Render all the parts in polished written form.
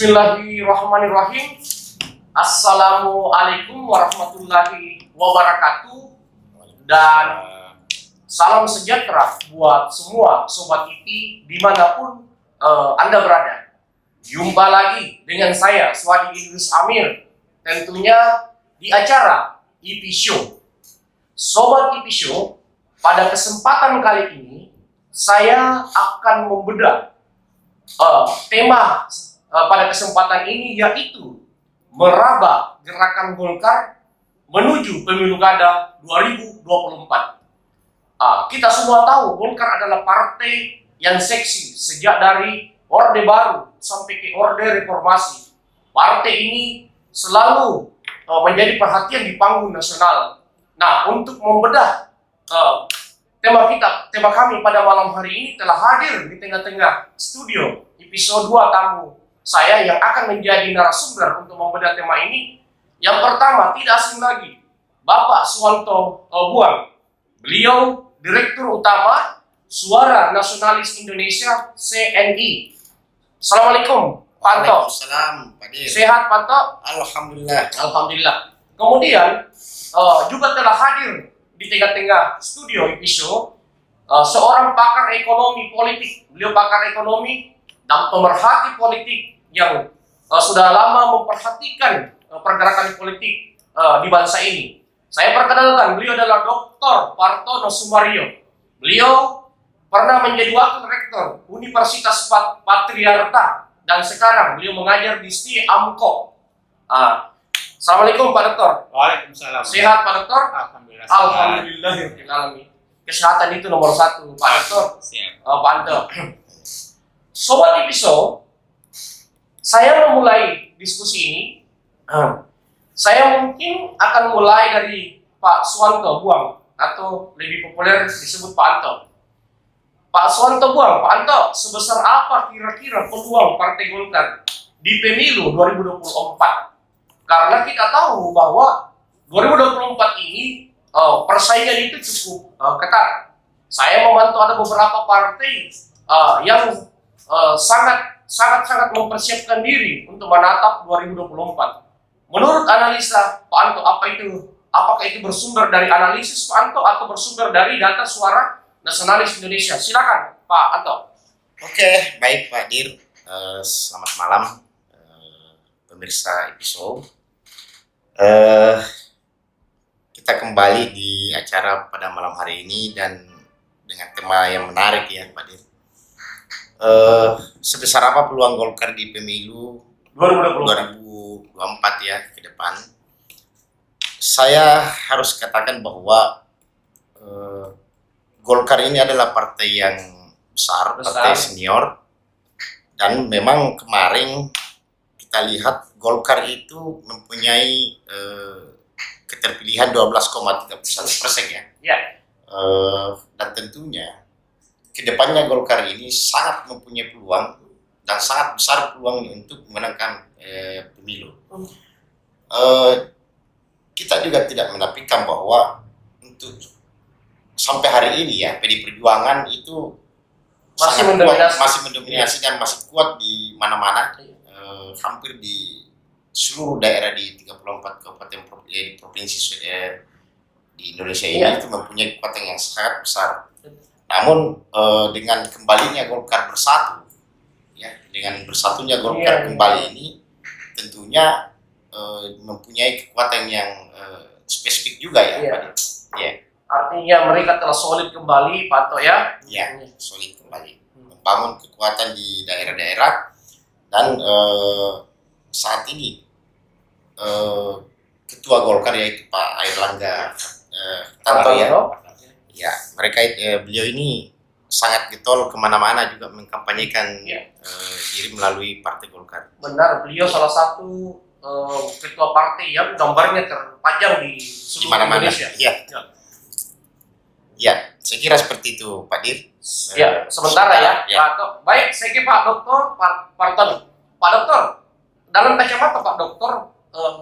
Bismillahirrahmanirrahim. Assalamualaikum warahmatullahi wabarakatuh. Dan salam sejahtera buat semua Sobat IP dimanapun Anda berada. Jumpa lagi dengan saya, Swadi Idris Amir, tentunya di acara IP Show. Sobat IP Show, pada kesempatan kali ini saya akan membedah tema pada kesempatan ini, yaitu meraba gerakan Golkar menuju pemilu kada 2024. Kita semua tahu Golkar adalah partai yang seksi sejak dari Orde Baru sampai ke Orde Reformasi. Partai ini selalu menjadi perhatian di panggung nasional. Nah, untuk membedah tema kami pada malam hari ini telah hadir di tengah-tengah studio episode 2 tamu saya yang akan menjadi narasumber untuk membedah tema ini. Yang pertama, tidak asing lagi, Bapak Suwanto Buang. Beliau Direktur Utama Suara Nasionalis Indonesia (CNI). Assalamualaikum, Pak Anto. Waalaikumsalam, Pak Dir. Sehat, Pak Anto? Alhamdulillah. Alhamdulillah. Kemudian juga telah hadir di tengah-tengah studio episode seorang pakar ekonomi politik. Beliau pakar ekonomi dan pemerhati politik yang sudah lama memperhatikan pergerakan politik di bangsa ini. Saya perkenalkan, beliau adalah Dr. Partono Sumaryo. Beliau pernah menjadi wakil rektor Universitas Patriarta dan sekarang beliau mengajar di STI Amko. Assalamualaikum Pak Dokter. Waalaikumsalam. Sehat Pak Dokter? Alhamdulillah. Alhamdulillah. Kesehatan itu nomor 1 Pak Dokter. Siap. Pak Anto. Sobat episode, saya memulai diskusi ini. Saya mungkin akan mulai dari Pak Suwanto Buang, atau lebih populer disebut Pak Anto. Pak Suwanto Buang, Pak Anto, sebesar apa kira-kira peluang Partai Golkar di pemilu 2024? Karena kita tahu bahwa 2024 ini persaingan itu cukup ketat. Saya memantau ada beberapa partai yang sangat mempersiapkan diri untuk menatap 2024. Menurut analisa Pak Anto, apakah itu bersumber dari analisis Pak Anto atau bersumber dari data Suara Nasionalis Indonesia? Silakan Pak Anto. Oke, baik Pak Dir. Selamat malam pemirsa episode. Kita kembali di acara pada malam hari ini dan dengan tema yang menarik ya Pak Dir. Sebesar apa peluang Golkar di pemilu 2024 ya ke depan? Saya harus katakan bahwa Golkar ini adalah partai yang besar, partai senior, dan memang kemarin kita lihat Golkar itu mempunyai keterpilihan 12,31% ya. Ya. Dan tentunya kedepannya Golkar ini sangat mempunyai peluang dan sangat besar peluang untuk memenangkan pemilu. Kita juga tidak menafikan bahwa untuk sampai hari ini ya PD Perjuangan itu masih mendominasi dan masih kuat di mana-mana, hampir di seluruh daerah di 34 kabupaten provinsi di Indonesia ini itu mempunyai kekuatan yang sangat besar. Namun dengan kembalinya Golkar bersatu, ya, dengan bersatunya Golkar kembali ini tentunya mempunyai kekuatan yang spesifik juga ya. Ya. Artinya mereka telah solid kembali, Pak Anto ya? Ya, solid kembali, membangun kekuatan di daerah-daerah dan saat ini Ketua Golkar yaitu Pak Airlangga Tarto ya. Ya, beliau ini sangat getol kemana-mana juga mengkampanyekan diri melalui Partai Golkar. Benar, beliau salah satu ketua partai yang gambarnya terpanjang di seluruh Indonesia. Iya. Ya, saya kira seperti itu Pak Dir. Ya, sementara ya. Pak, baik, saya kira Pak Dokter Parton. Pak Dokter, dalam kacamata Pak Dokter,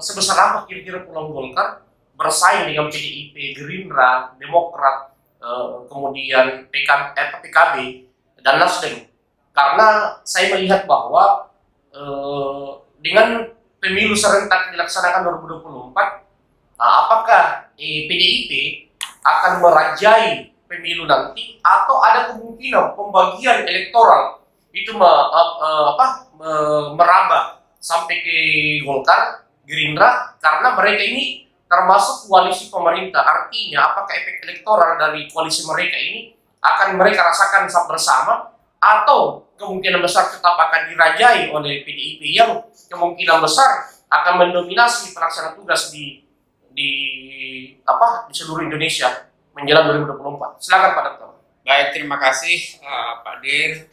sebesar apa kira-kira peluang Golkar bersaing dengan PDIP, Gerindra, Demokrat, kemudian PKB dan Nasdem? Karena saya melihat bahwa dengan pemilu serentak dilaksanakan 2024, apakah PDIP akan merajai pemilu nanti atau ada kemungkinan pembagian elektoral itu merambah sampai ke Golkar, Gerindra, karena mereka ini termasuk koalisi pemerintah. Artinya apakah efek elektoral dari koalisi mereka ini akan mereka rasakan bersama, atau kemungkinan besar tetap akan dirajai oleh PDIP yang kemungkinan besar akan mendominasi pelaksana tugas di seluruh Indonesia menjelang 2024. Silakan Pak Dokter. Baik, terima kasih Pak Dir.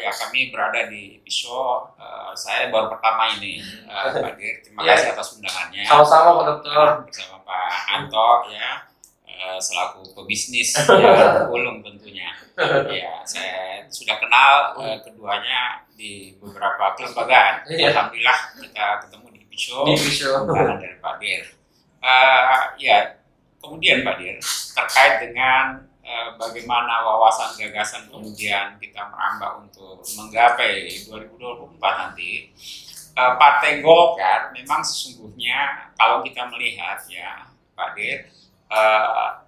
Ya, kami berada di Pisau. Saya baru pertama ini, Pak Dir. Terima kasih atas undangannya. Sama-sama Pak Dokter. Bersama Pak Anto ya, selaku pebisnis ya, Ulung tentunya. Ya, saya sudah kenal keduanya di beberapa kelembagaan. Alhamdulillah kita ketemu di Pisau. Undangan dari Pak Dir. Ya, kemudian Pak Dir, terkait dengan bagaimana wawasan gagasan kemudian kita merambah untuk menggapai 2024 nanti, Partai Golkar memang sesungguhnya kalau kita melihat ya Pak Dir,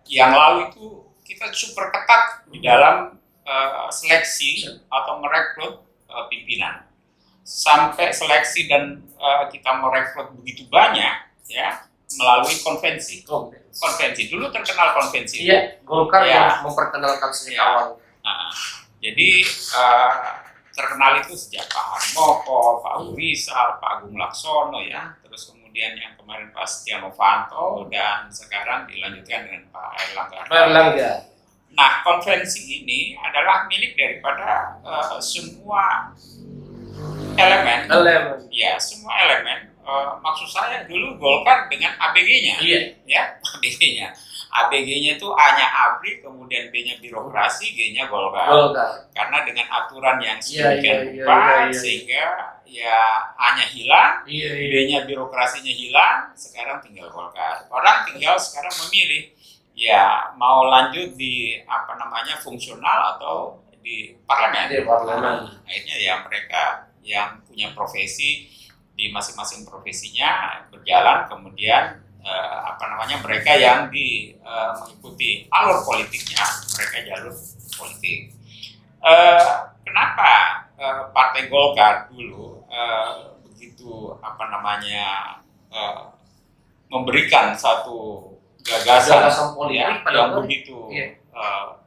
yang lalu itu kita super ketat di dalam seleksi atau merekrut pimpinan, sampai seleksi dan kita merekrut begitu banyak ya melalui konvensi dulu terkenal konvensi. Iya, Golkar yang memperkenalkan sejak awal. Nah, jadi terkenal itu sejak Pak Harmoko, Pak Rizal, Pak Agung Laksono ya, terus kemudian yang kemarin Pak Setia Novanto dan sekarang dilanjutkan dengan Pak Erlangga. Nah, konvensi ini adalah milik daripada semua elemen. Ya, semua elemen. Maksud saya dulu Golkar dengan ABG-nya, ya ABG-nya. ABG-nya itu A-nya ABRI, kemudian B-nya birokrasi, G-nya Golkar. Karena dengan aturan yang sedemikian rupa, sehingga ya A-nya hilang, B-nya birokrasinya hilang, sekarang tinggal Golkar. Orang tinggal sekarang memilih, ya mau lanjut di fungsional atau di parlemen. Akhirnya ya mereka yang punya profesi di masing-masing profesinya berjalan, kemudian mereka yang mengikuti alur politiknya, mereka jalur politik. Kenapa Partai Golkar dulu begitu memberikan satu gagasan politik yang begitu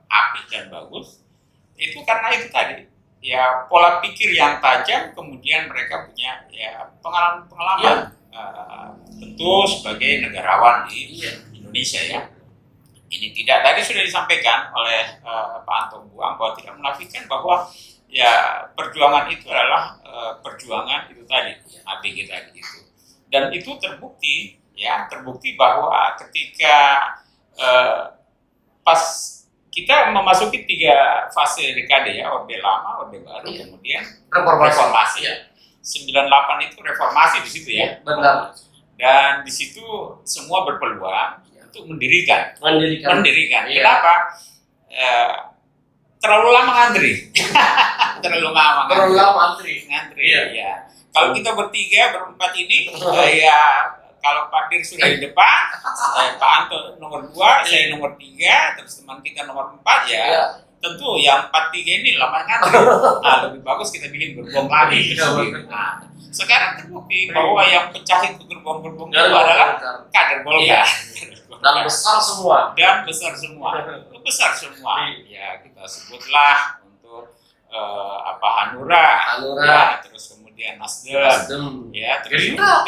apik dan bagus? Itu karena itu tadi. Ya, pola pikir yang tajam, kemudian mereka punya ya pengalaman tentu sebagai negarawan di Indonesia ya. Ini tidak tadi sudah disampaikan oleh Pak Anto Buang bahwa tidak menafikan bahwa ya perjuangan itu adalah perjuangan itu tadi, ABG tadi itu. Dan itu terbukti bahwa ketika pas kita memasuki 3 fase dekade ya, Orde Lama, Orde Baru, kemudian reformasi. 98 itu reformasi di situ ya. Benar. Dan di situ semua berpeluang untuk mendirikan. Kenapa? Terlalu lama ngantri. Terlalu lama ngantri. Ya. Kalau kita berempat ini, kalau Pak Dir sudah di depan, Pak Anto nomor 2, saya nomor 3, terus teman kita nomor 4 ya. Tentu yang 4-3 ini lama ngantri. Nah, lebih bagus kita bikin gerbong lagi. Nah, sekarang terbukti bahwa yang pecah itu gerbong-gerbong itu adalah kader Golkar. Dan besar semua. Besar semua. Ya, kita sebutlah untuk Hanura. Ya, terus kemudian Nasdem, ya, terus Gerindra,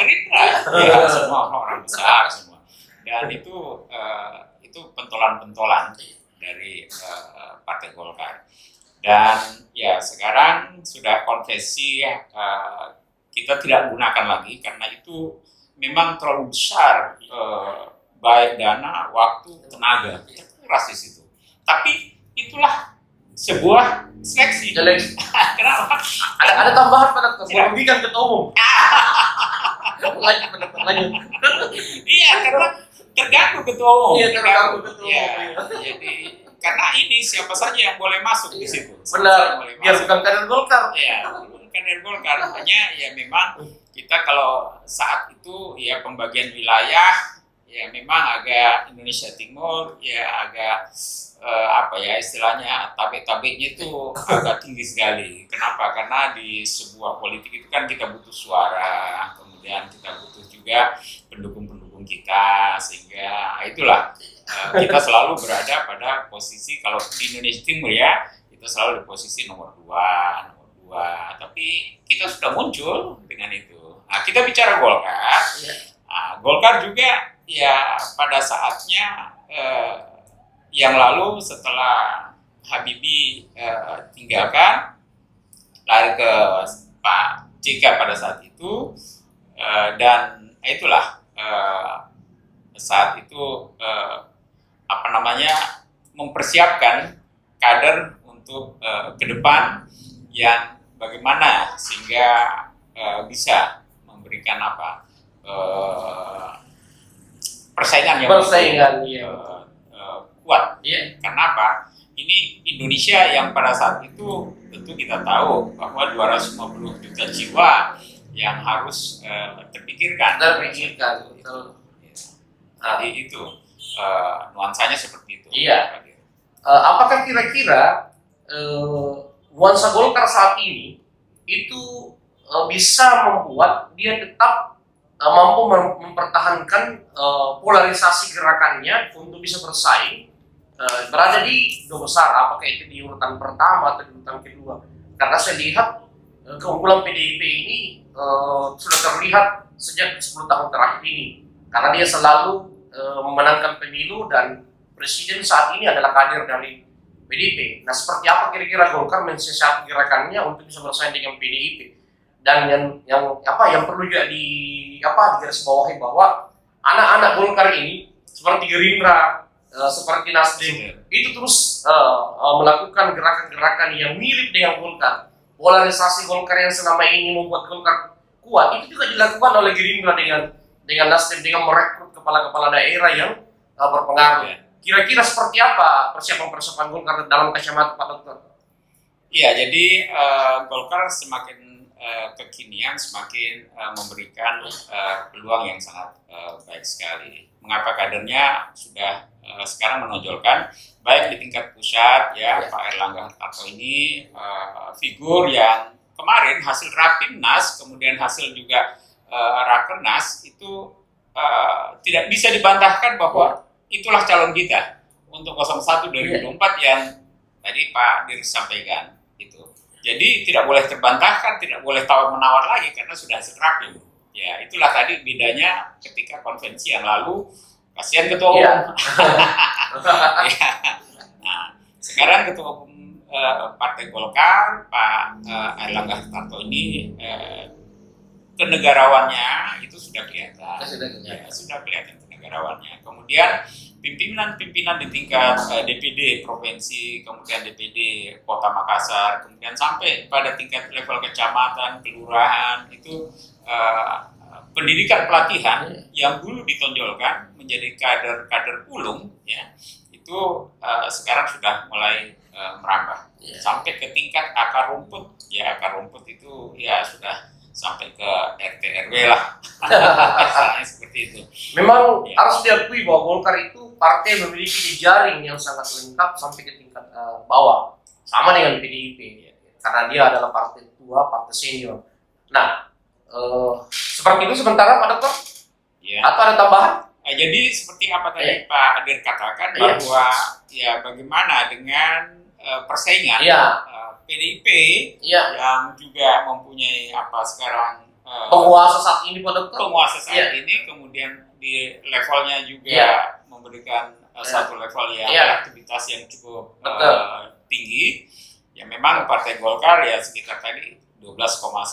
ya, semua orang besar semua. Dan itu pentolan-pentolan dari Partai Golkar. Dan ya sekarang sudah konvensi kita tidak gunakan lagi karena itu memang terlalu besar, baik dana, waktu, tenaga, terkuras di situ. Tapi itulah sebuah seleksi. Kenapa? Ada tambahan Pak Dokter, merugikan ketua umum. Lanjut. Iya, karena terganggu ketua umum. Jadi karena ini siapa saja yang boleh masuk di situ. Benar. Biar bukan kader Golkar. Iya. kader Golkar. Hanya ya memang kita kalau saat itu ya pembagian wilayah ya memang agak Indonesia Timur ya agak apa ya istilahnya tabek-tabeknya itu agak tinggi sekali. Kenapa? Karena di sebuah politik itu kan kita butuh suara, kemudian kita butuh juga pendukung-pendukung kita, sehingga itulah kita selalu berada pada posisi kalau di Indonesia Timur ya kita selalu di posisi nomor 2. Tapi kita sudah muncul dengan itu. Nah, kita bicara Golkar. Nah, Golkar juga ya pada saatnya yang lalu setelah Habibie tinggalkan lari ke Pak JK pada saat itu dan itulah saat itu mempersiapkan kader untuk ke depan yang bagaimana sehingga bisa memberikan persaingan yang kuat. Karena apa? Ini Indonesia yang pada saat itu tentu kita tahu bahwa 250 juta jiwa yang harus terpikirkan. Jadi itu nuansanya seperti itu. Iya. Apakah kira-kira nuansa Golkar saat ini itu bisa membuat dia tetap mampu mempertahankan polarisasi gerakannya untuk bisa bersaing berada di dua besar, apakah itu di urutan pertama atau di urutan kedua? Karena saya lihat keunggulan PDIP ini sudah terlihat sejak 10 tahun terakhir ini, karena dia selalu memenangkan pemilu dan presiden saat ini adalah kader dari PDIP. Nah, seperti apa kira-kira Golkar mensiasati gerakannya untuk bisa bersaing dengan PDIP? Dan yang perlu juga digarisbawahi bahwa anak-anak Golkar ini seperti Gerindra, seperti Nasdem itu terus melakukan gerakan-gerakan yang mirip dengan Golkar. Polarisasi Golkar yang selama ini membuat Golkar kuat itu juga dilakukan oleh Gerindra dengan Nasdem dengan merekrut kepala-kepala daerah yang berpengaruh. Kira-kira seperti apa persiapan Golkar dalam kacamata Pak Dokter? Iya, jadi Golkar semakin kekinian semakin memberikan peluang yang sangat baik sekali. Mengapa kadernya sudah sekarang menonjolkan baik di tingkat pusat ya Pak Airlangga Hartarto ini figur yang kemarin hasil Rapimnas kemudian hasil juga Rakernas itu tidak bisa dibantahkan bahwa itulah calon kita untuk 01 2024 yang tadi Pak Dir sampaikan itu. Jadi tidak boleh terbantahkan, tidak boleh tawar-menawar lagi karena sudah sekrapim. Ya, itulah tadi bedanya ketika konvensi yang lalu, kasihan ketua umum. Ya. Nah, sekarang ketua umum Partai Golkar, Pak Airlangga Hartarto ini kenegarawannya itu sudah kelihatan. Sudah kelihatan kenegarawannya. Kemudian pimpinan-pimpinan di tingkat DPD provinsi, kemudian DPD Kota Makassar, kemudian sampai pada tingkat level kecamatan, kelurahan itu pendidikan pelatihan yang dulu ditonjolkan menjadi kader-kader ulung ya itu sekarang sudah mulai merambah sampai ke tingkat akar rumput ya akar rumput itu ya sudah sampai ke RT RW lah seperti itu. Memang harus diakui bahwa Golkar itu partai memiliki jejaring yang sangat lengkap sampai ke tingkat bawah, sama dengan PDIP karena dia adalah partai tua, partai senior. Nah, seperti itu sementara Pak Dokter? Atau ada tambahan? Jadi seperti apa tadi Pak Adir katakan bahwa ya bagaimana dengan persaingan PDIP yang juga mempunyai sekarang penguasa saat ini Pak Dokter? Penguasa saat ini kemudian di levelnya juga memberikan satu level yang aktivitas yang cukup tinggi. Ya memang Partai Golkar ya sekitar tadi 12,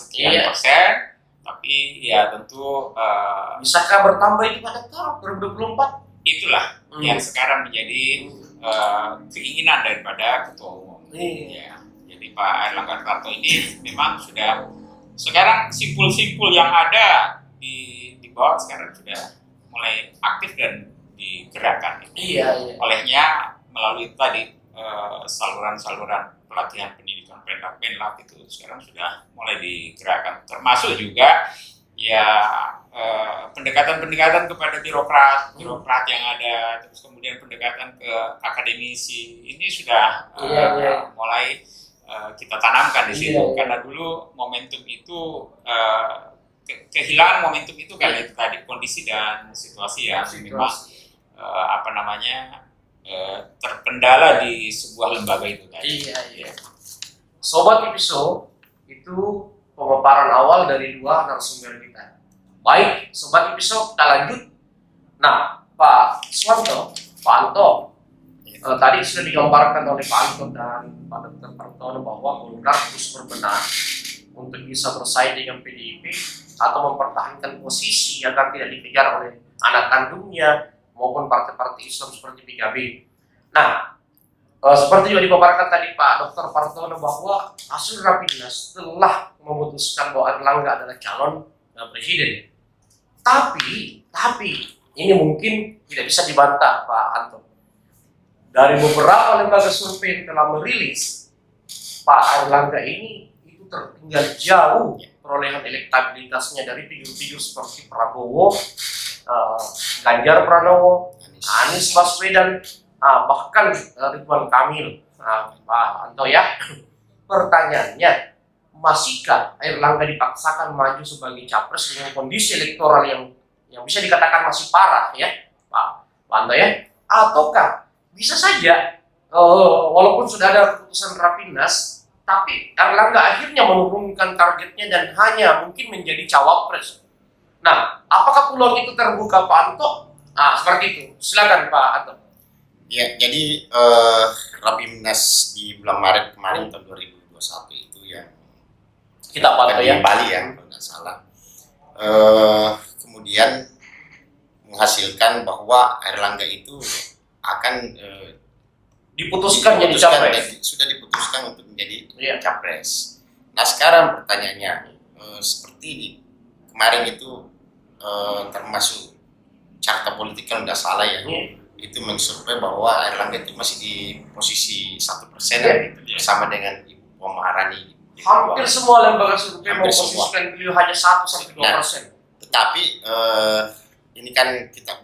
sekian persen. Tapi ya tentu bisakah bertambah itu Pak Dokter 2024? Itulah yang sekarang menjadi keinginan daripada ketua umum. Ya, jadi Pak Airlangga Hartarto ini memang sudah sekarang simpul-simpul yang ada di bawah sekarang sudah mulai aktif dan digerakkan. Olehnya melalui tadi saluran-saluran pelatihan pendidikan Mendak itu sekarang sudah mulai digerakkan, termasuk juga ya pendekatan-pendekatan kepada birokrat yang ada, terus kemudian pendekatan ke akademisi ini sudah mulai kita tanamkan di situ, karena dulu momentum itu kehilangan momentum itu karena itu tadi kondisi dan situasi yang memang terkendala di sebuah lembaga itu tadi. Iya. Sobat Episode, itu pemaparan awal dari dua narasumber kita. Baik, Sobat Episode, kita lanjut. Nah, Pak Swanto, Pak Anto, tadi sudah digambarkan oleh Pak Anto dan Pak Dr. Partono bahwa Golkar terus berbenah untuk bisa bersaing dengan PDIP atau mempertahankan posisi agar tidak dikejar oleh anak kandungnya maupun partai-partai Islam seperti PKB. Nah, seperti yang dipaparkan tadi Pak Dr. Partono bahwa hasil Rapimnas telah memutuskan bahwa Erlangga adalah calon presiden. Tapi ini mungkin tidak bisa dibantah Pak Anto. Dari beberapa lembaga survei yang telah merilis, Pak Erlangga ini itu tertinggal jauh perolehan elektabilitasnya dari figur-figur seperti Prabowo, Ganjar Pranowo, Anies Baswedan, bahkan Ridwan Kamil. Pak Anto ya, pertanyaannya, masihkah Erlangga dipaksakan maju sebagai capres dengan kondisi elektoral yang bisa dikatakan masih parah ya, Pak Anto ya? Ataukah bisa saja walaupun sudah ada keputusan Rapimnas, tapi Erlangga akhirnya menurunkan targetnya dan hanya mungkin menjadi cawapres. Nah, apakah peluang itu terbuka Pak Anto? Seperti itu. Silakan Pak Anto. Ya, jadi Rapimnas di bulan Maret kemarin tahun 2021 itu yang kita pantau di ya, Bali ya, kalau tidak salah. Kemudian menghasilkan bahwa Erlangga itu akan diputuskan jadi capres. Sudah diputuskan untuk menjadi capres. Nah, sekarang pertanyaannya, seperti kemarin itu termasuk carta politik kalau tidak salah ya, itu mensurvei bahwa Erlangga itu masih di posisi 1% bersama dengan Ibu Puan Maharani. Hampir semua lembaga survei memposisikan beliau hanya 1-2%. Tetapi ini kan kita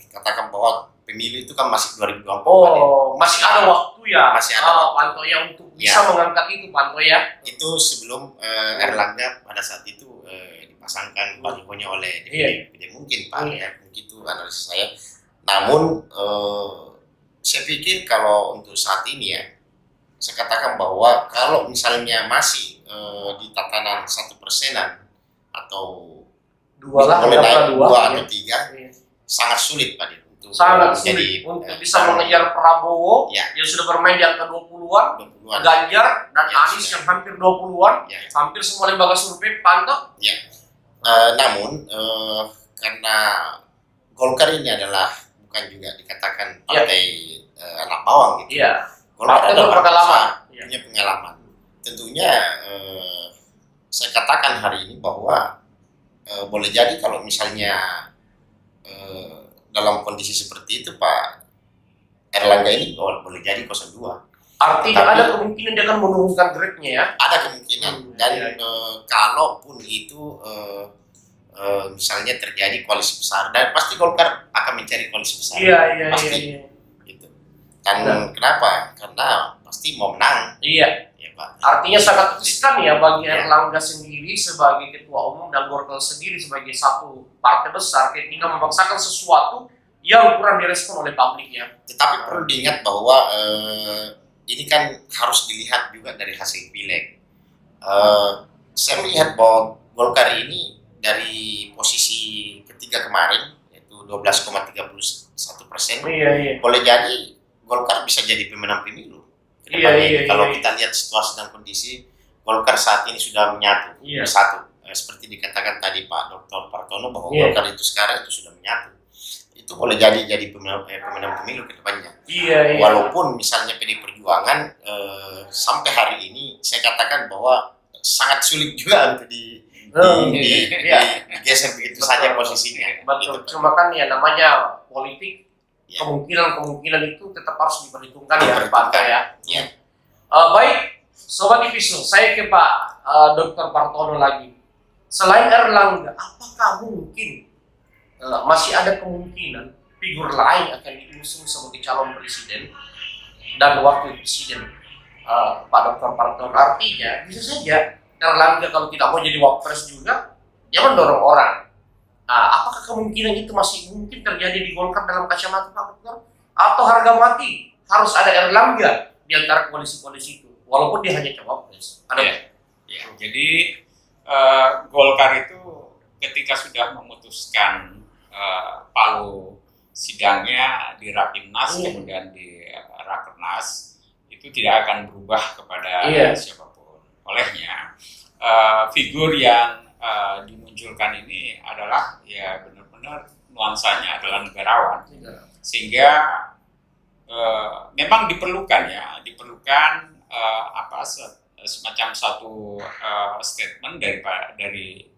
katakan bahwa pemilu itu kan masih 2024. Masih ada waktu ya. Masih ada waktu. Panto yang untuk bisa mengangkat itu Panto ya. Itu sebelum Erlangga pada saat itu dipasangkan balihonya oleh DPD. Mungkin Pak ya, begitu analisis saya. Namun saya pikir kalau untuk saat ini ya, saya katakan bahwa kalau misalnya masih di tatanan 1%-an atau boleh naik 2 atau 3, sangat sulit Pak untuk bisa mengejar Prabowo yang sudah bermain di angka 20-an, Ganjar dan Anies yang hampir 20-an, hampir semua lembaga survei Panto. Namun karena Golkar ini adalah bukan juga dikatakan partai anak bawang gitu. Golkar adalah punya pengalaman. Tentunya saya katakan hari ini bahwa boleh jadi kalau misalnya dalam kondisi seperti itu Pak Erlangga ini boleh jadi 02. Artinya ada kemungkinan dia akan menurunkan grade-nya ya? Ada kemungkinan. Dan kalaupun itu misalnya terjadi koalisi besar, dan pasti Golkar akan mencari koalisi besar. Pasti. Gitu. Dan kenapa? Karena pasti mau menang. Iya. Pak. Artinya sangat riskan ya bagi Erlangga sendiri sebagai ketua umum dan Golkar sendiri sebagai satu partai besar ketika memaksakan sesuatu yang kurang direspon oleh publik ya. Tetapi perlu diingat bahwa ini kan harus dilihat juga dari hasil pileg. Saya melihat bahwa Golkar ini dari posisi ketiga kemarin yaitu 12,31%, boleh jadi Golkar bisa jadi pemenang pemilu. Kalau kita lihat situasi dan kondisi, Golkar saat ini sudah menyatu bersatu. Seperti dikatakan tadi Pak Dr. Partono bahwa Golkar itu sekarang itu sudah menyatu. Itu boleh jadi pemenang pemilu ke depannya. Walaupun misalnya PD Perjuangan sampai hari ini saya katakan bahwa sangat sulit juga untuk digeser begitu saja posisinya. Betul. Cuma kan ya namanya politik, kemungkinan itu tetap harus diperhitungkan ya Pak ya. Baik, Sobat Ipiso, saya ke Pak Dr. Partono lagi. Selain Erlangga, apakah mungkin masih ada kemungkinan figur lain akan diusung sebagai calon presiden dan wakil presiden Pak Dr. Partono? Artinya bisa saja Erlangga kalau tidak mau jadi wapres juga, dia mendorong orang. Apakah kemungkinan itu masih mungkin terjadi di Golkar dalam kacamata Pak Dr.? Atau harga mati harus ada Erlangga di antara koalisi-koalisi itu, walaupun dia hanya cawapres? Ya, jadi Golkar itu ketika sudah memutuskan palu sidangnya di Rapimnas kemudian di Rakernas, itu tidak akan berubah kepada siapapun. Olehnya figur yang dimunculkan ini adalah ya benar-benar nuansanya adalah negarawan, sehingga memang diperlukan semacam satu statement dari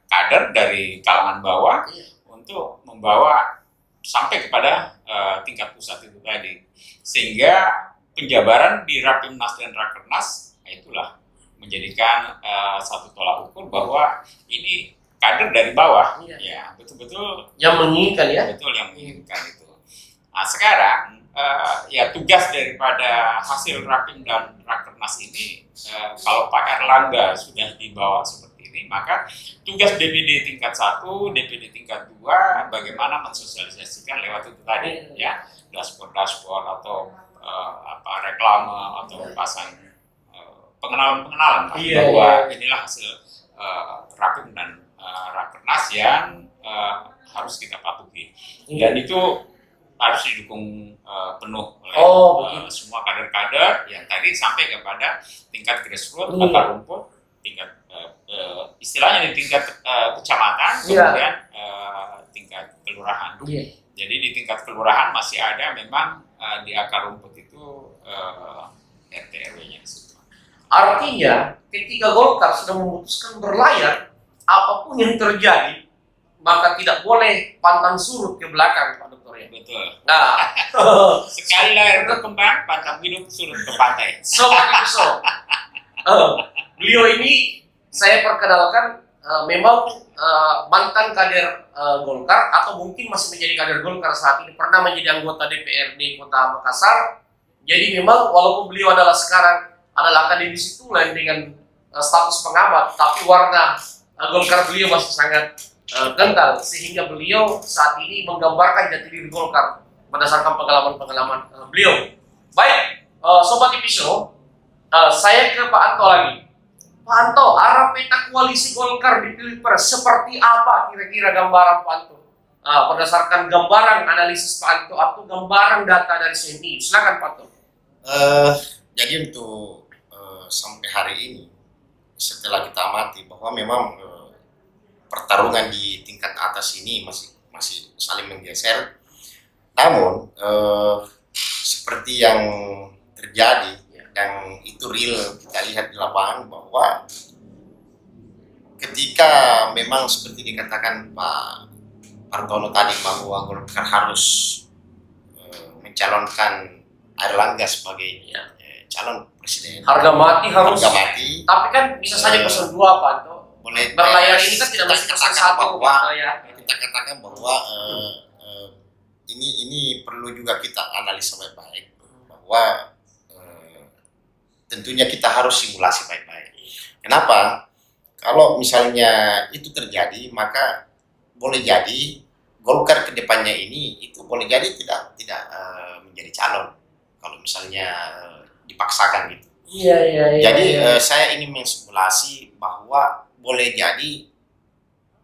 kader dari kalangan bawah untuk membawa sampai kepada tingkat pusat itu tadi, sehingga penjabaran di Rapimnas dan Rakernas itulah menjadikan satu tolak ukur bahwa ini kader dari bawah, ya betul-betul yang menginginkan, betul yang menginginkan itu. Nah sekarang ya tugas daripada hasil Rapim dan Rakernas ini, kalau Pak Erlangga sudah dibawa seperti ini, maka tugas DPD tingkat 1, DPD tingkat 2 bagaimana mensosialisasikan lewat itu tadi, ya dashboard atau reklame atau pasang pengenalan bahwa inilah hasil Rapim dan Rakernas yang harus kita patuhi, dan itu harus didukung penuh oleh semua kader-kader yang tadi sampai kepada tingkat grassroots, akar rumput, tingkat istilahnya di tingkat kecamatan, kemudian tingkat kelurahan. Jadi di tingkat kelurahan masih ada memang di akar rumput itu RT RW-nya. Artinya ketika Golkar sudah memutuskan berlayar, apapun yang terjadi, maka tidak boleh pantang surut ke belakang, Pak Dokter, ya? Betul. Nah, sekali lahir berkembang, pantang hidup surut ke pantai. Sobat Ipiso, beliau ini saya perkenalkan memang mantan kader Golkar atau mungkin masih menjadi kader Golkar saat ini, pernah menjadi anggota DPRD Kota Makassar. Jadi memang walaupun beliau adalah sekarang adalah akademisi tulen dengan status pengamat, tapi warna Golkar beliau masih sangat kental, sehingga beliau saat ini menggambarkan jati diri Golkar berdasarkan pengalaman-pengalaman beliau. Baik, Sobat Ipiso, saya ke Pak Anto lagi. Pak Anto, arah peta koalisi Golkar di Pilpres seperti apa kira-kira gambaran Pak Anto? Berdasarkan gambaran analisis Pak Anto atau gambaran data dari CNI, silakan Pak Anto. Jadi untuk sampai hari ini, setelah kita amati bahwa memang pertarungan di tingkat atas ini masih saling menggeser. Namun seperti yang terjadi dan itu real kita lihat di lapangan, bahwa ketika memang seperti dikatakan Pak Partono tadi bahwa Golkar harus mencalonkan Erlangga sebagai calon presiden, harga mati harus. Harga mati. Tapi kan bisa saja pesan dua, Pak Anto. Boleh berlayar ini kan tidak mesti pesan satu, kita katakan bahwa ini perlu juga kita analisa baik-baik, bahwa tentunya kita harus simulasi baik-baik. Kenapa? Kalau misalnya itu terjadi, maka boleh jadi Golkar ke depannya ini itu boleh jadi tidak menjadi calon kalau misalnya dipaksakan gitu. Jadi saya ingin mensimulasi bahwa boleh jadi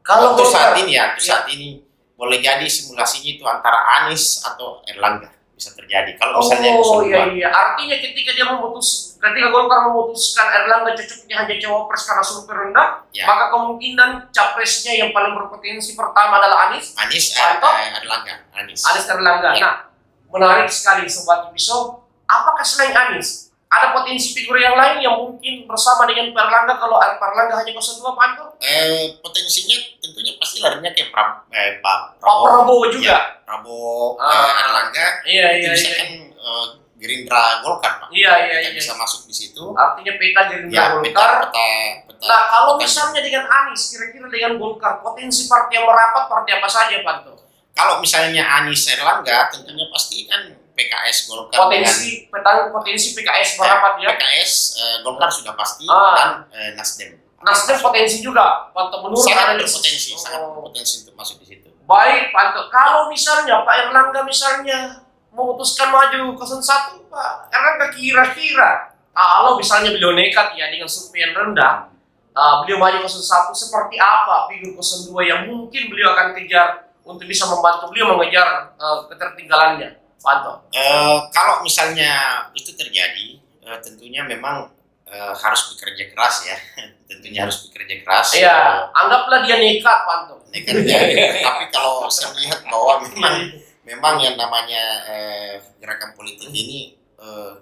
kalau untuk saat ini boleh jadi simulasinya itu antara Anies atau Erlangga bisa terjadi kalau misalnya artinya ketika Golkar memutuskan Erlangga cocoknya hanya cawapres karena survei rendah, maka kemungkinan capresnya yang paling berpotensi pertama adalah Anies Erlangga. Nah, menarik sekali Sobat Ipiso. Apakah selain Anies ada potensi figur yang lain yang mungkin bersama dengan Pak Erlangga kalau Pak Erlangga hanya 02, Pak Anto? Potensinya tentunya pasti larinya ke Pak Prabowo juga. Prabowo, Erlangga, itu bisa kan Gerindra Golkar, Pak. tidak bisa masuk di situ. Artinya peta Gerindra Ya, Golkar. peta. Nah, kalau misalnya dengan Anies, kira-kira dengan Golkar, potensi partai yang merapat partai apa saja, Pak Anto? Kalau misalnya Anies Erlangga, tentunya pasti kan PKS Golkar Potensi PKS merapat ya. PKS Golkar sudah pasti dan Nasdem. Nasdem potensi juga, Pak Anto, menurut Sangat analisis. berpotensi, sangat berpotensi untuk masuk di situ. Baik, Pak Anto. Kalau misalnya Pak Erlangga misalnya memutuskan maju 01, Pak Erlangga kira-kira kalau misalnya beliau nekat ya dengan survei yang rendah, beliau maju 01, seperti apa figur 02 yang mungkin beliau akan kejar untuk bisa membantu beliau mengejar ketertinggalannya, Pak Anto? Kalau misalnya itu terjadi, tentunya memang harus bekerja keras ya. Tentunya harus bekerja keras. Iya, anggaplah dia nekat, Pak Anto. Nekatnya. Tapi kalau saya melihat bahwa memang yang namanya gerakan politik ini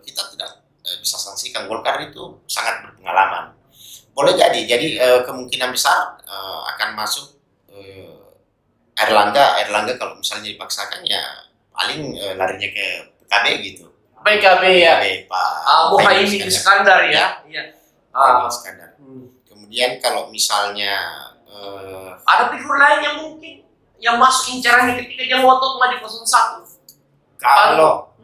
kita tidak bisa sanksikan. Golkar itu sangat berpengalaman. Boleh jadi kemungkinan besar akan masuk Erlangga kalau misalnya dipaksakan ya paling larinya ke PKB gitu. PKB ya. PKB, Pak Muhaimin Iskandar ya. Iya. Muhaimin Iskandar. Kemudian kalau misalnya ada figur lain yang mungkin yang masuk incarannya ketika dia ngotot maju 01.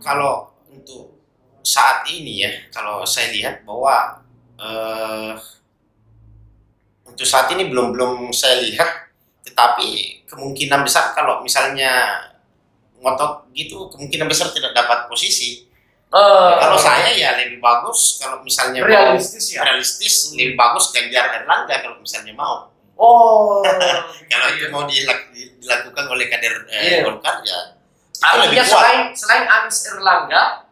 kalau untuk saat ini ya, kalau saya lihat bahwa untuk saat ini belum saya lihat, tetapi kemungkinan besar kalau misalnya ngotot gitu, kemungkinan besar tidak dapat posisi. Kalau saya ya lebih bagus kalau misalnya realistis lebih bagus Ganjar Erlangga kalau misalnya mau. Kalau itu mau dilakukan oleh kader Golkar ya. Artinya selain Anies Erlangga,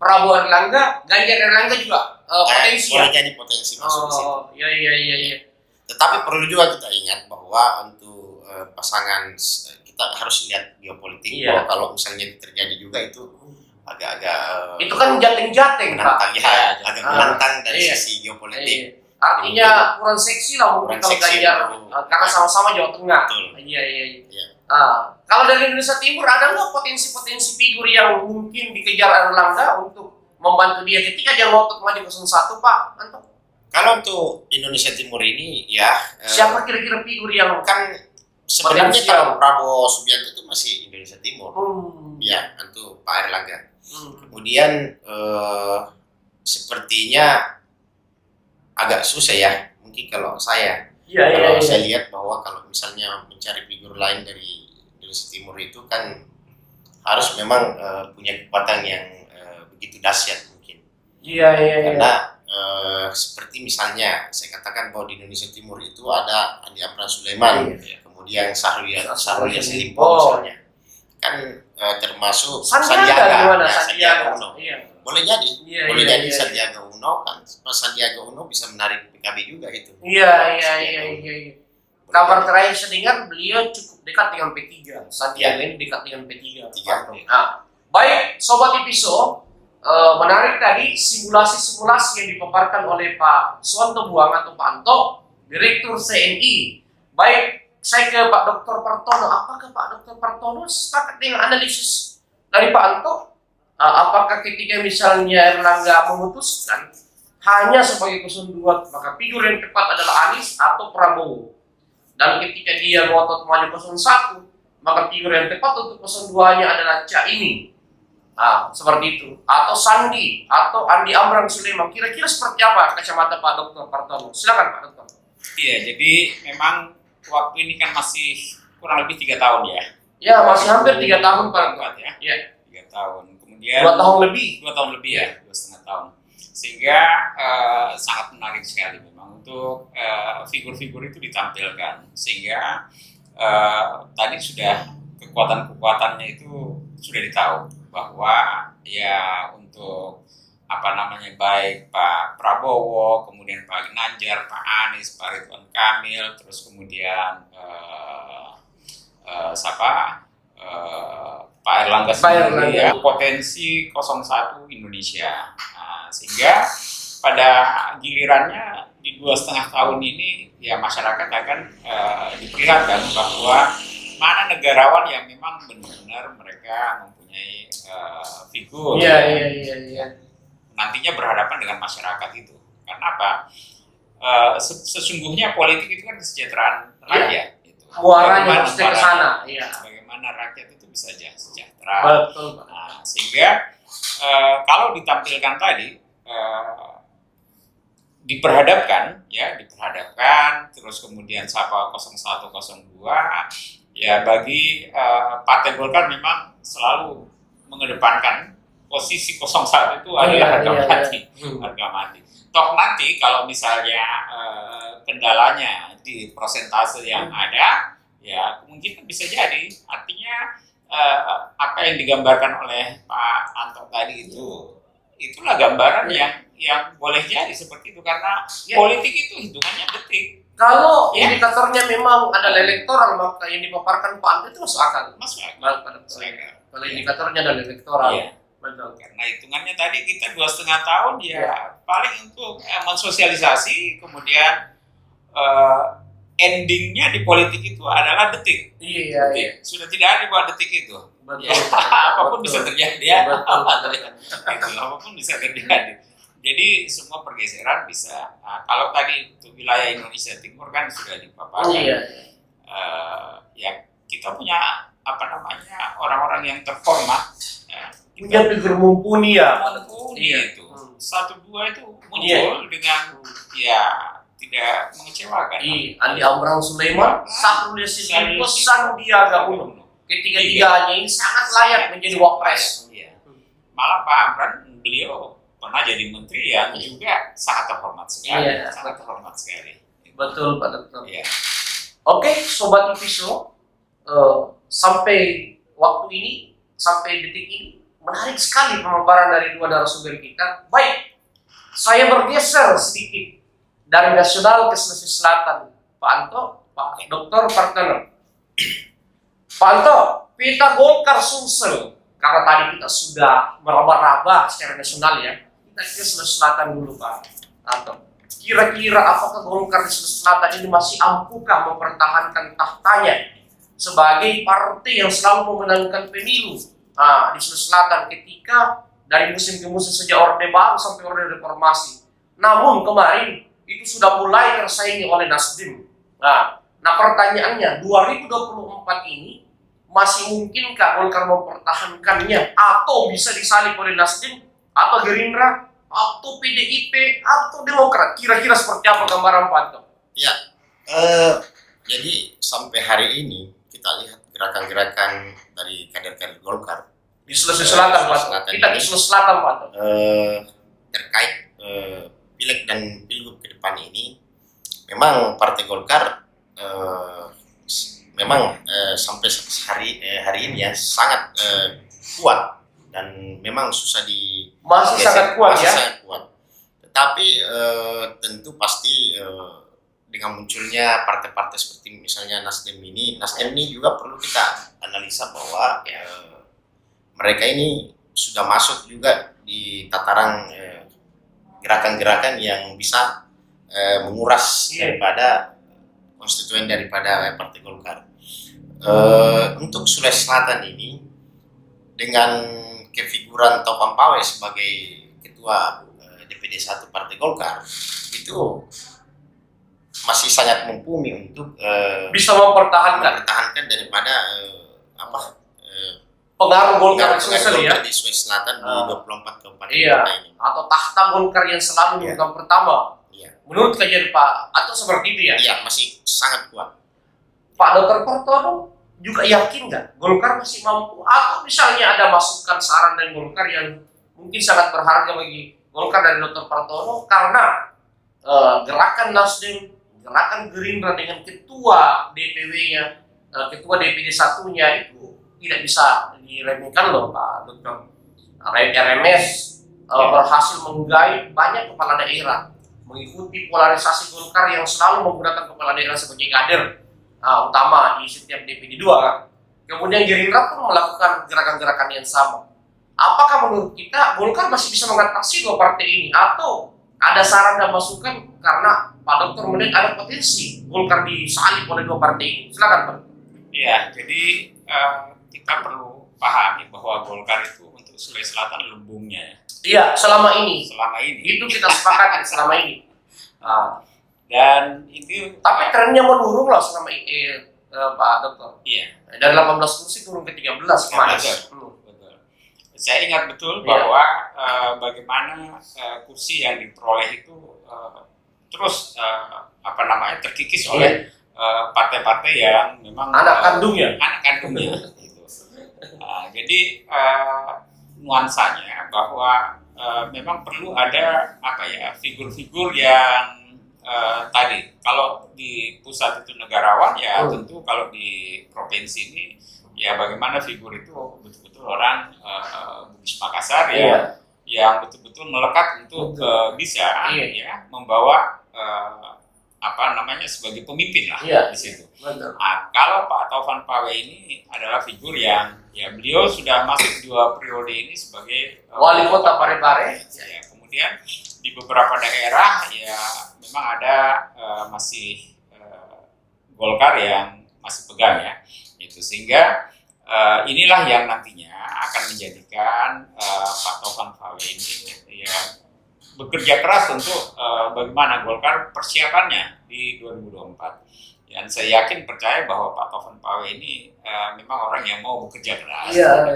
Prabowo Erlangga, Ganjar Erlangga juga potensi. Boleh jadi potensi masuk di situ. Iya. Tetapi perlu juga kita ingat bahwa untuk pasangan kita harus lihat geopolitik. Bahwa kalau misalnya terjadi juga itu agak-agak itu kan jateng-jateng, Pak. Ya, agak menantang dari sisi geopolitik. Artinya kurang seksi lah mungkin kalau Ganjar karena sama-sama Jawa Tengah. Iya. Kalau dari Indonesia Timur ada nggak potensi-potensi figur yang mungkin dikejar Erlangga untuk membantu dia ketika dia ngotot maju 01, Pak Anto? Kalau untuk Indonesia Timur ini ya siapa kira-kira figur yang kan sebenarnya kalau Prabowo Subianto itu masih Indonesia Timur. Ya, untuk Pak Erlangga. Kemudian sepertinya agak susah ya, mungkin kalau saya. Kalau saya lihat bahwa kalau misalnya mencari figur lain dari Indonesia Timur itu kan harus memang punya kekuatan yang begitu dahsyat mungkin. Karena seperti misalnya saya katakan bahwa di Indonesia Timur itu ada Andi Amran Sulaiman, kemudian Syahrul Yassin Limpo misalnya. Kan termasuk Sandiaga Uno. Boleh jadi Sandiaga Uno kan, Sandiaga Uno bisa menarik PKB juga itu. Iya. Kabar terakhir saya dengar beliau cukup dekat dengan P3. Sandiaga ini dekat dengan P3. Baik, Sobat Episo, menarik tadi simulasi-simulasi yang dipaparkan oleh Pak Suwanto Buang atau Pak Anto, Direktur CNI. Baik, saya ke Pak Dr. Partono. Apakah Pak Dr. Partono sepakat dengan analisis dari Pak Anto? Apakah ketika misalnya Erlangga memutuskan hanya sebagai 02, maka figur yang tepat adalah Anies atau Prabowo? Dan ketika dia ngotot maju 01, maka figur yang tepat untuk 02-nya adalah Caimin. Seperti itu. Atau Sandi, atau Andi Amran Sulaiman. Kira-kira seperti apa kacamata Pak Dr. Partono? Silakan Pak Dr. Iya, jadi memang waktu ini kan masih kurang lebih 3 tahun ya. Ya, masih hampir 3 tahun Pak. Ya. Iya. 3 tahun. Kemudian 2 tahun lebih. 2 tahun lebih ya, 2,5 tahun. Sehingga sangat menarik sekali memang untuk figur-figur itu ditampilkan. Sehingga tadi sudah kekuatan-kekuatannya itu sudah ditahu bahwa ya untuk baik Pak Prabowo, kemudian Pak Ganjar, Pak Anies, Pak Ridwan Kamil, terus kemudian Pak Erlangga sendiri ya, potensi 01 Indonesia. Sehingga pada gilirannya di 2,5 tahun ini ya masyarakat akan diperlihatkan bahwa mana negarawan yang memang benar-benar mereka mempunyai figur. Iya. nantinya berhadapan dengan masyarakat itu. Karena apa? Sesungguhnya politik itu kan kesejahteraan rakyat. Gitu. Muaranya pasti ke sana. Iya. Bagaimana rakyat itu bisa sejahtera. Betul. Nah, sehingga kalau ditampilkan tadi diperhadapkan, terus kemudian Sapa 0102, ya bagi Partai Golkar memang selalu mengedepankan posisi 01 itu adalah harga mati. Harga mati. Toh nanti kalau misalnya kendalanya di persentase yang ada, ya mungkin bisa jadi. Artinya apa yang digambarkan oleh Pak Anto tadi itulah gambaran yang boleh jadi seperti itu, karena politik itu hitungannya detik. Kalau indikatornya memang adalah elektoral, maka yang dipaparkan Pak Anto itu masuk akal. Kalau indikatornya adalah elektoral. Iya. Betul. Karena hitungannya tadi kita 2,5 tahun paling untuk mensosialisasi, kemudian endingnya di politik itu adalah detik. Iya. Sudah tidak ada buat detik itu. Betul. Apapun bisa terjadi ya. Betul. Apapun bisa terjadi. Jadi semua pergeseran bisa. Nah, kalau tadi untuk wilayah Indonesia Timur kan sudah dipaparkan. Ya kita punya orang-orang yang terhormat. Punya figur mumpuni ya. Itu 1-2 itu muncul dengan tidak mengecewakan. Andi Amran Sulaiman, Syahrul Yassin Limpo, Sandiaga Uno. Ketiga-tiganya ini sangat layak menjadi wapres. Malah Pak Amran, beliau pernah jadi menteri yang juga sangat terhormat sekali. Sangat terhormat sekali. Betul, Pak Dokter. Iya. Oke, Sobat Ipiso, sampai waktu ini, sampai detik ini, menarik sekali pemaparan dari dua narasumber kita. Baik, saya bergeser sedikit dari nasional ke Sulawesi Selatan. Pak Anto, Pak Dr. Partono. Pak Anto, peta Golkar Sumsel. Karena tadi kita sudah meraba-raba secara nasional ya. Kita ke Sulawesi Selatan dulu Pak Anto. Kira-kira apakah Golkar di Sulawesi Selatan ini masih ampukah mempertahankan tahtanya sebagai partai yang selalu memenangkan pemilu di Sulawesi Selatan ketika dari musim ke musim sejak Orde Baru sampai Orde Reformasi. Namun kemarin itu sudah mulai tersaingi oleh Nasdem. Nah pertanyaannya 2024 ini masih mungkinkah Golkar mempertahankannya atau bisa disalib oleh Nasdem atau Gerindra atau PDIP atau Demokrat? Kira-kira seperti apa gambaran Pak Anto? Ya, jadi sampai hari ini kita lihat gerakan-gerakan dari kader-kader Golkar di Sulawesi Selatan, Pak. Kita di Sulawesi Selatan, Pak. Terkait pileg dan pilgub ke depan ini, memang Partai Golkar memang sampai hari ini ya sangat kuat dan memang susah masih sangat kuat. Tetapi tentu pasti dengan munculnya partai-partai seperti misalnya Nasdem ini juga perlu kita analisa bahwa mereka ini sudah masuk juga di tataran gerakan-gerakan yang bisa menguras daripada konstituen daripada Partai Golkar. Untuk Sulawesi Selatan ini dengan kefiguran Taufan Pawe sebagai ketua DPD 1 Partai Golkar itu masih sangat mumpuni untuk bisa mempertahankan daripada pengaruh Golkar di Sulawesi Selatan di 24 kabupaten kota ini, atau tahta Golkar yang selalu memegang pertama. Menurut kajian Pak atau seperti itu ya? Iya, masih sangat kuat. Pak Dr. Partono juga yakin nggak Golkar masih mampu, atau misalnya ada masukan saran dari Golkar yang mungkin sangat berharga bagi Golkar dari Dr. Partono karena gerakan Nasdem, gerakan Gerindra dengan ketua DPW-nya, ketua DPD 1-nya itu tidak bisa diremehkan loh Pak Dr. RMS berhasil menggait banyak kepala daerah mengikuti polarisasi Golkar yang selalu menggunakan kepala daerah sebagai kader utama di setiap DPD 2 kan. Kemudian Gerindra pun melakukan gerakan-gerakan yang sama. Apakah menurut kita Golkar masih bisa mengatasi dua partai ini atau ada saran dan masukan karena Pak Dokter melihat ada potensi Golkar disalib oleh dua partai ini? Silakan Pak. Ya, jadi kita perlu pahami bahwa Golkar itu untuk Sulawesi Selatan lumbungnya ya. Iya, selama ini. Selama ini. Itu kita sepakati selama ini. Dan itu Tapi trennya menurun lah selama ini, Pak Dokter. iya. Dari 18 kursi turun ke 13 kemarin. Betul. Saya ingat betul Iya. bahwa bagaimana kursi yang diperoleh itu terus terkikis oleh partai-partai yang memang Anak kandungnya. Anak kandungnya. Gitu. Jadi nuansanya bahwa memang perlu ada figur-figur yang tadi kalau di pusat itu negarawan ya tentu kalau di provinsi ini ya bagaimana figur itu betul-betul orang Bugis Makassar ya yang betul-betul melekat untuk bisa ya membawa sebagai pemimpin lah di situ. Nah, kalau Pak Taufan Pawe ini adalah figur yang ya beliau sudah masuk 2 periode ini sebagai Wali Kota Parepare. Ya, kemudian di beberapa daerah ya memang ada masih Golkar yang masih pegang ya, itu sehingga inilah yang nantinya akan menjadikan Pak Taufan Pawe ini ya bekerja keras untuk bagaimana Golkar persiapannya di 2024. Dan saya yakin percaya bahwa Pak Taufan Pawe ini memang orang yang mau bekerja keras. Iya.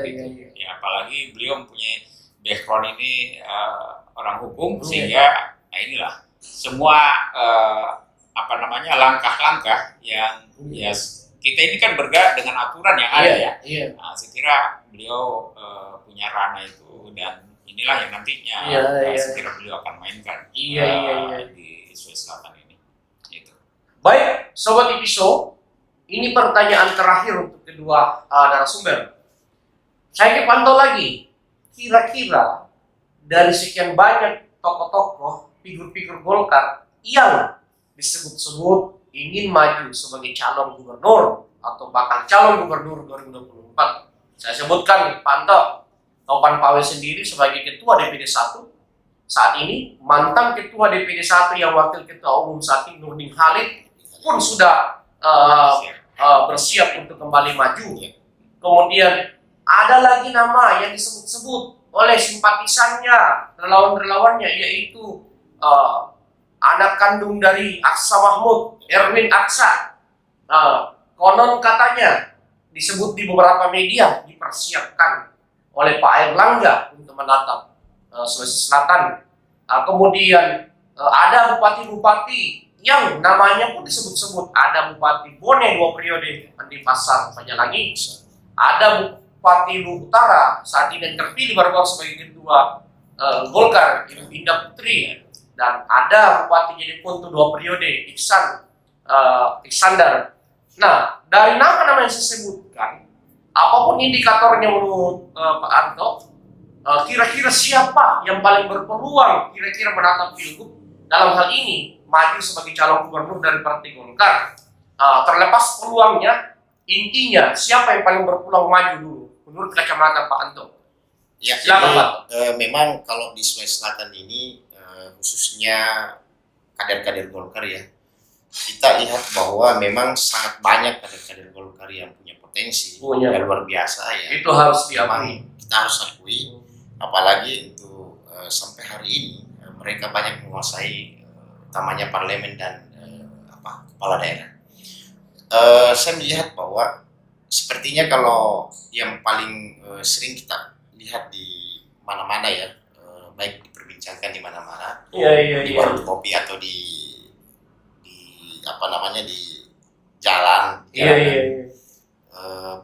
Ya, apalagi beliau mempunyai background ini orang hukum sehingga inilah semua langkah-langkah yang ya kita ini kan bergerak dengan aturan yang ada ya. Nah, saya kira beliau punya ranah itu dan inilah yang nantinya saya kira beliau akan mainkan di Sulawesi Selatan ini. Gitu. Baik, Sobat Ipiso, ini pertanyaan terakhir untuk kedua narasumber. Saya pantau lagi, kira-kira dari sekian banyak tokoh-tokoh, figur-figur Golkar yang disebut-sebut ingin maju sebagai calon gubernur atau bakal calon gubernur 2024. Saya sebutkan pantau Taufan Pawe sendiri sebagai ketua DPD 1 saat ini, mantan ketua DPD 1 yang wakil ketua umum saat ini Nurdin Halid pun sudah bersiap untuk kembali maju. Kemudian ada lagi nama yang disebut-sebut oleh simpatisannya, relawan-relawannya, yaitu anak kandung dari Aksa Mahmud, Erwin Aksa. Konon katanya disebut di beberapa media dipersiapkan oleh Pak Airlangga untuk menatap Sulawesi Selatan. Kemudian ada bupati-bupati yang namanya pun disebut-sebut. Ada Bupati Bone 2 periode, Andi Pasar Panjalangi. Ada Bupati Luhut Utara saat ini yang terpilih baru-baru sebagai ketua Golkar, Ibu Indah Putri. Dan ada Bupati Jeneponto 2 periode, Iksander. Nah, dari nama-nama yang saya sebutkan, apapun indikatornya menurut Pak Anto, kira-kira siapa yang paling berpeluang kira-kira menatap pilgub dalam hal ini maju sebagai calon gubernur dari Partai Golkar? Terlepas peluangnya, intinya siapa yang paling berpeluang maju dulu menurut kacamata Pak Anto? Ya, silakan Pak. Memang kalau di Sulawesi Selatan ini khususnya kader-kader Golkar ya, kita lihat bahwa memang sangat banyak kader-kader Golkar yang punya potensi yang luar biasa ya. Itu harus diakui. Kita harus akui, apalagi untuk sampai hari ini mereka banyak menguasai utamanya parlemen dan kepala daerah. Saya melihat bahwa sepertinya kalau yang paling sering kita lihat di mana-mana ya, baik diperbincangkan di mana-mana, di warung kopi atau di jalan,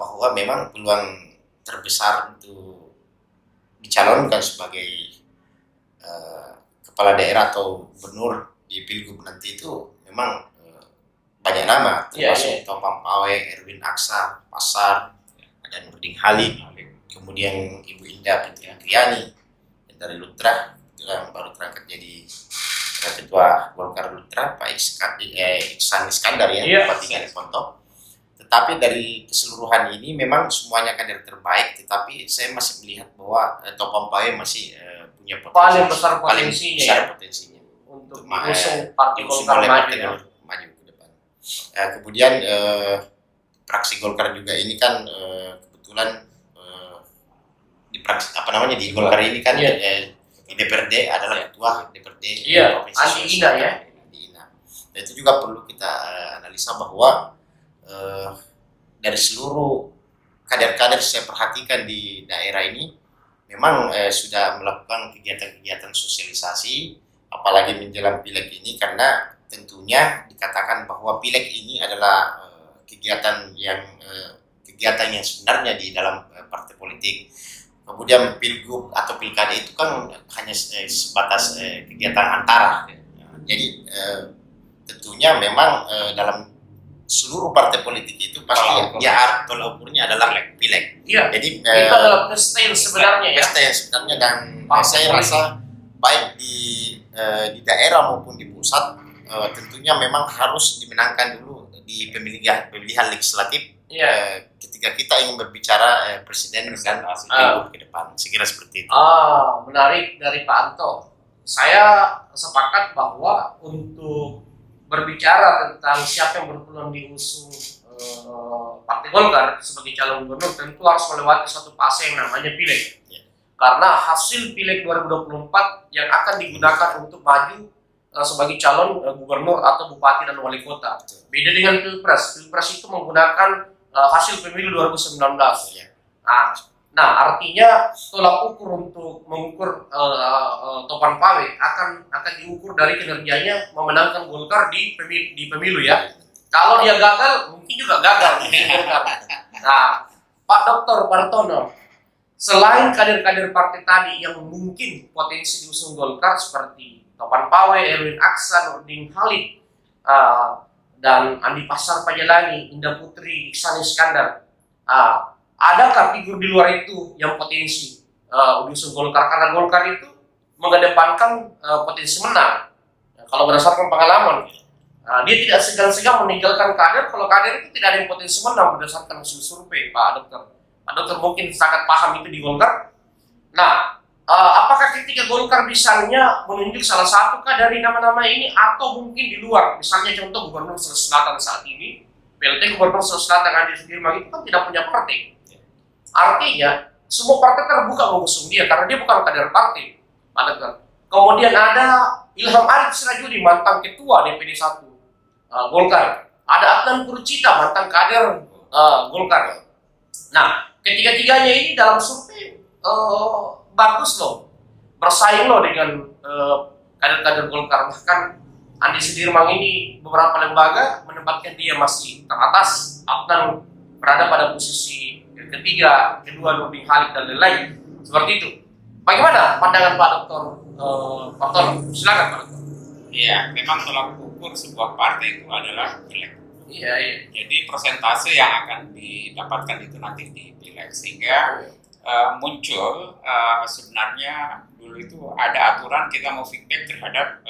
bahwa memang peluang terbesar untuk dicalonkan sebagai kepala daerah atau gubernur di pilgub nanti itu memang banyak nama, termasuk Taufan Pawe, Erwin Aksa, Pasar, dan Nurdin Halid, kemudian Ibu Indah Putri Andriani dari Lutra yang baru terangkat jadi ketua Golkar Lutra, Pak Iksan Iskandar ya, Bupati Jeneponto. Tetapi dari keseluruhan ini memang semuanya kader terbaik, tetapi saya masih melihat bahwa Taufan Pawe masih punya potensi, paling besar potensinya, untuk mengusung Partai Golkar maju ke depan. Kemudian fraksi Golkar juga ini kan kebetulan apa namanya di Golkar ini kan Iya. di DPRD adalah ketua DPRD Iya, Provinsi Andi Sulawesi Ina, Selatan, ya. Andi Ina. Dan itu juga perlu kita analisa bahwa dari seluruh kader-kader saya perhatikan di daerah ini memang sudah melakukan kegiatan-kegiatan sosialisasi, apalagi menjelang pileg ini, karena tentunya dikatakan bahwa pileg ini adalah kegiatan yang sebenarnya di dalam partai politik. Kemudian pilgub atau pilkada itu kan hanya sebatas kegiatan antara. Jadi tentunya memang dalam seluruh partai politik itu pasti tolak ukurnya adalah pileg. Iya. Jadi Itu adalah pesta yang sebenarnya, ya. pesta yang sebenarnya, dan Partai saya politik. rasa baik di daerah maupun di pusat tentunya memang harus dimenangkan dulu di pemilihan legislatif. Iya. Ketika kita ingin berbicara presiden dan pilgub ke depan, saya kira seperti itu. Menarik dari Pak Anto. Saya sepakat bahwa untuk berbicara tentang siapa yang berpeluang diusung Partai Golkar sebagai calon gubernur, tentu harus melewati satu fase yang namanya pileg. Ya. Karena hasil pileg 2024 yang akan digunakan untuk maju sebagai calon gubernur atau bupati dan wali kota. Beda dengan pilpres. Pilpres itu menggunakan hasil pemilu 2019. Ya. Nah, artinya tolak ukur untuk mengukur Topan Pawe akan diukur dari kinerjanya memenangkan Golkar di pemilu, ya. Kalau dia gagal, mungkin juga gagal di Golkar. Nah, Pak Dr. Partono, selain kader-kader partai tadi yang mungkin potensi diusung Golkar seperti Topan Pawe, Erwin Aksa, Nurdin Halid, dan Andi Pasar Pajalangi, Indah Putri, Iksan Iskandar, adakah figur di luar itu yang potensi diusung Golkar? Karena Golkar itu mengedepankan potensi menang. Kalau berdasarkan pengalaman, dia tidak segan-segan meninggalkan kader kalau kader itu tidak ada yang potensi menang berdasarkan hasil survei, Pak Dokter. Pak Dokter mungkin sangat paham itu di Golkar. Nah, apakah ketika Golkar misalnya menunjuk salah satu dari nama-nama ini, atau mungkin di luar, misalnya contoh Gubernur Sulawesi Selatan saat ini, PLT Gubernur Sulawesi Selatan Andi Sudirman itu kan tidak punya partai. Artinya semua partai terbuka mengusung dia karena dia bukan kader partai. Kemudian ada Ilham Arif Sirajudi, mantan ketua DPD 1 Golkar. Ada Adnan Purcita, mantan kader Golkar. Nah, ketiga-tiganya ini dalam survei bagus loh, bersaing loh dengan kader-kader Golkar. Bahkan Andi Sudirman ini beberapa lembaga menempatkan dia masih teratas. Adnan berada pada posisi ketiga, kedua Nurdin Halid dan lain-lain. Seperti itu. Bagaimana pandangan Pak Dr. Partono? Silakan Pak Dr. Iya, memang tolak ukur sebuah partai itu adalah pileg. Iya. Jadi persentase yang akan didapatkan itu nanti di pileg, sehingga muncul sebenarnya dulu itu ada aturan kita mau feedback terhadap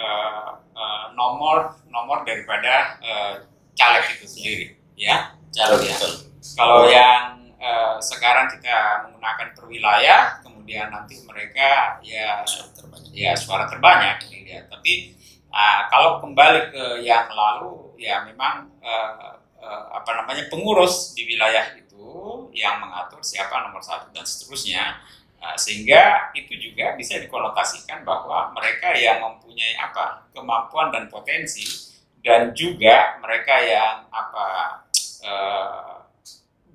nomor daripada caleg itu sendiri, ya. Calon Ya. betul. Kalau yang sekarang kita menggunakan per wilayah, kemudian nanti mereka suara terbanyak dilihat. Tapi kalau kembali ke yang lalu, ya memang pengurus di wilayah itu yang mengatur siapa nomor 1 dan seterusnya, sehingga itu juga bisa dikonotasikan bahwa mereka yang mempunyai kemampuan dan potensi, dan juga mereka yang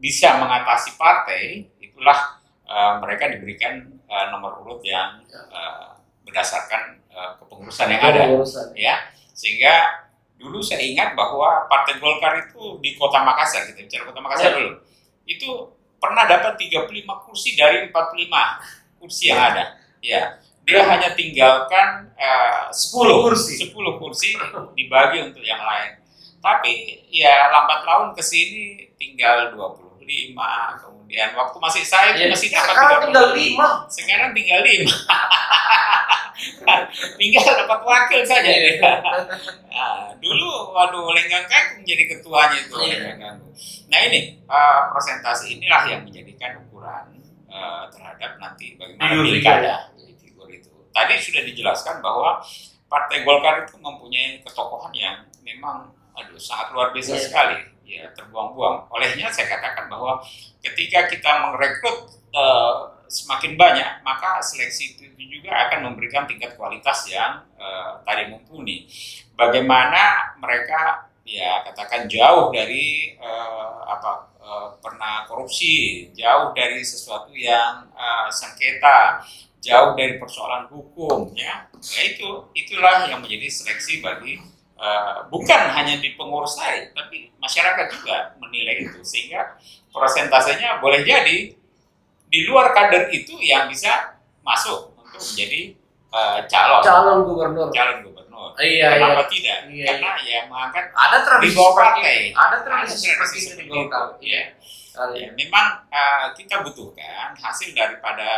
bisa mengatasi partai, itulah mereka diberikan nomor urut yang berdasarkan kepengurusan yang ada, ya. Sehingga dulu saya ingat bahwa Partai Golkar itu di Kota Makassar, kita bicara Kota Makassar dulu, itu pernah dapat 35 kursi dari 45 kursi yang ada, ya. Dia hanya tinggalkan 10 kursi dibagi untuk yang lain. Tapi ya lambat laun ke sini tinggal 25, kemudian waktu masih saya itu masih dapat sekarang tinggal 5. Sekarang tinggal 5. Tinggal dapat wakil saja. Dulu Lenggang Kangkung jadi ketuanya itu. Lenggang Kangkung. Nah ini persentase inilah yang menjadikan ukuran terhadap nanti bagaimana pilkada figur itu. Tadi sudah dijelaskan bahwa Partai Golkar itu mempunyai ketokohan yang memang sangat luar biasa sekali, ya, terbuang-buang. Olehnya saya katakan bahwa ketika kita merekrut semakin banyak, maka seleksi itu juga akan memberikan tingkat kualitas yang tadi mumpuni. Bagaimana mereka ya katakan jauh dari pernah korupsi, jauh dari sesuatu yang sengketa, jauh dari persoalan hukum, ya. Nah, itulah yang menjadi seleksi bagi bukan hanya di pengurus tadi, tapi masyarakat juga menilai itu, sehingga prosentasenya boleh jadi di luar kader itu yang bisa masuk untuk menjadi calon gubernur. Iya, Kenapa tidak? Iya, Karena ya mengangkat ada tradisi di bawah seperti partai. itu. Ada tradisi seperti itu di seperti Golkar. itu. Iya. Ya, memang kita butuhkan hasil daripada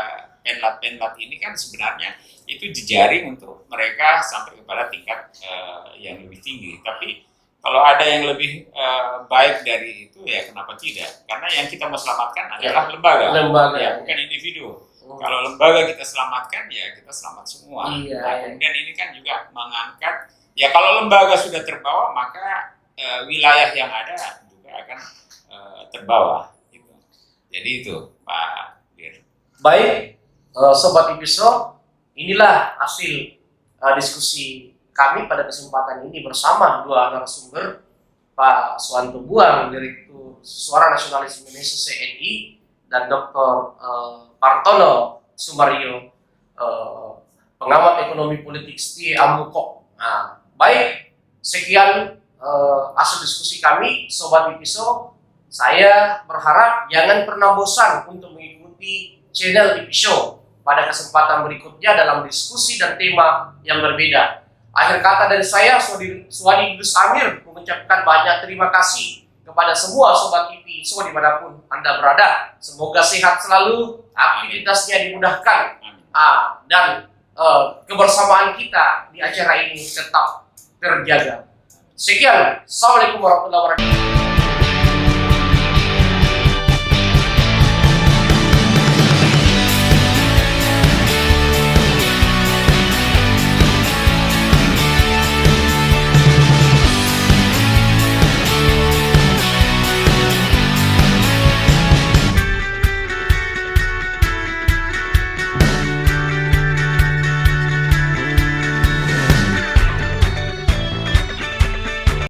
penlat-penlat ini kan sebenarnya itu jejaring untuk mereka sampai kepada tingkat yang lebih tinggi. Tapi kalau ada yang lebih baik dari itu ya kenapa tidak? Karena yang kita mau selamatkan adalah lembaga, ya, bukan individu. Kalau lembaga kita selamatkan ya kita selamat semua. Iya, Nah, kemudian ini kan juga mengangkat ya kalau lembaga sudah terbawa maka wilayah yang ada juga akan terbawa. Gitu. Jadi itu Pak Bir. Baik, Sobat Episode, inilah hasil diskusi kami pada kesempatan ini bersama dua narasumber, Pak Suwanto Buang, Direktur Suara Nasionalis Indonesia CNI, dan Dr. Partono Sumario, pengamat ekonomi politik setia Amuko. Nah, baik, sekian hasil diskusi kami, Sobat Episode. Saya berharap jangan pernah bosan untuk mengikuti channel Episode pada kesempatan berikutnya dalam diskusi dan tema yang berbeda. Akhir kata dari saya, Suwadi Idrus Amir, mengucapkan banyak terima kasih kepada semua Sobat TV, semua dimanapun Anda berada. Semoga sehat selalu, aktivitasnya dimudahkan, dan kebersamaan kita di acara ini tetap terjaga. Sekian, Assalamualaikum warahmatullahi wabarakatuh.